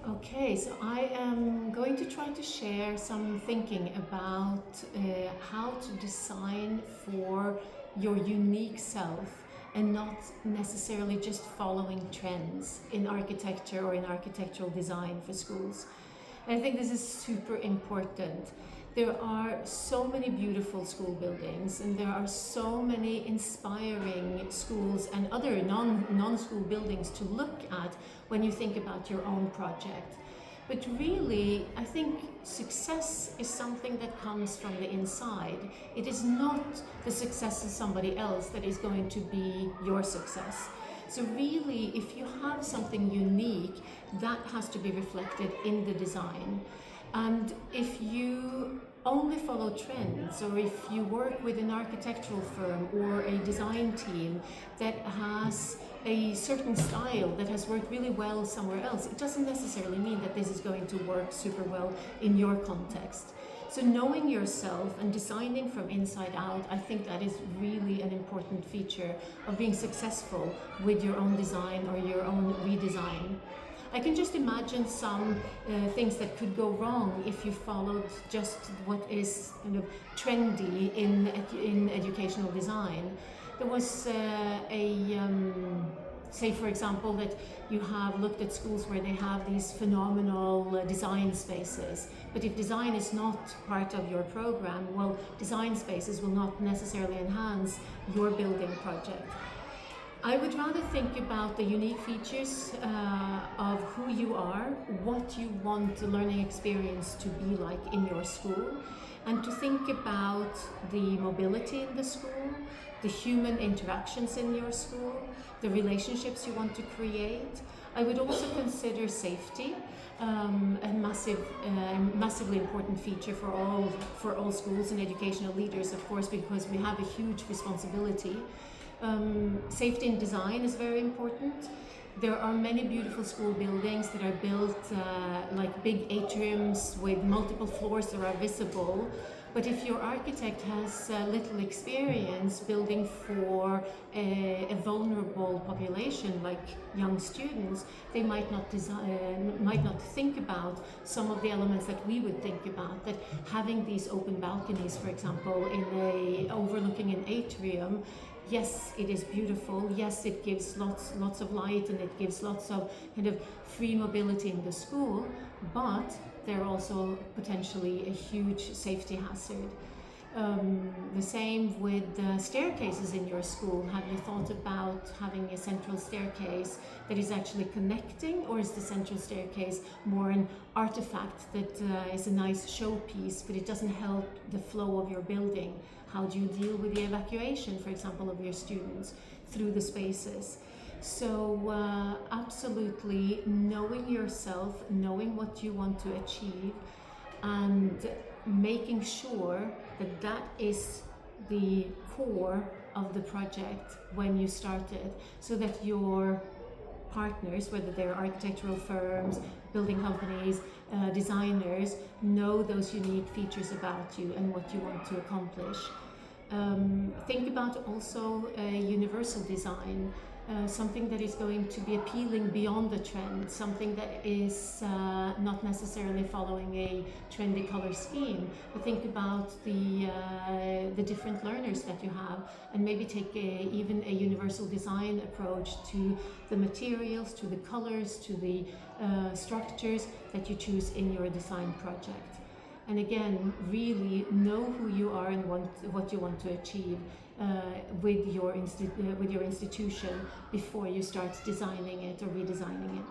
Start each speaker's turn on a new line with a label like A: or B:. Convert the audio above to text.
A: Okay, so I am going to try to share some thinking about how to design for your unique self and not necessarily just following trends in architecture or in architectural design for schools. And I think this is super important. There are so many beautiful school buildings, and there are so many inspiring schools and other non-school buildings to look at when you think about your own project. But really, I think success is something that comes from the inside. It is not the success of somebody else that is going to be your success. So really, if you have something unique, that has to be reflected in the design. And if you only follow trends, or if you work with an architectural firm or a design team that has a certain style that has worked really well somewhere else, it doesn't necessarily mean that this is going to work super well in your context. So knowing yourself and designing from inside out, I think that is really an important feature of being successful with your own design or your own redesign. I can just imagine some things that could go wrong if you followed just what is kind of trendy in educational design. There was say for example that you have looked at schools where they have these phenomenal design spaces, but if design is not part of your program, well, design spaces will not necessarily enhance your building project. I would rather think about the unique features of who you are, what you want the learning experience to be like in your school, and to think about the mobility in the school, the human interactions in your school, the relationships you want to create. I would also consider safety, a massively important feature for all schools and educational leaders, of course, because we have a huge responsibility. Safety in design is very important. There are many beautiful school buildings that are built like big atriums with multiple floors that are visible. But if your architect has little experience building for a vulnerable population like young students, they might not think about some of the elements that we would think about. That having these open balconies, for example, overlooking an atrium, yes, it is beautiful. Yes, it gives lots of light, and it gives lots of kind of free mobility in the school, but they're also potentially a huge safety hazard. The same with staircases in your school. Have you thought about having a central staircase that is actually connecting, or is the central staircase more an artifact that is a nice showpiece, but it doesn't help the flow of your building? How do you deal with the evacuation, for example, of your students through the spaces? So absolutely knowing yourself, knowing what you want to achieve, and making sure that that is the core of the project when you start it, so that your partners, whether they're architectural firms, building companies, designers, know those unique features about you and what you want to accomplish. Think about also universal design, something that is going to be appealing beyond the trend, something that is not necessarily following a trendy color scheme, but think about the different learners that you have, and maybe take even a universal design approach to the materials, to the colors, to the structures that you choose in your design project. And again, really know who you are and what you want to achieve with your institution before you start designing it or redesigning it.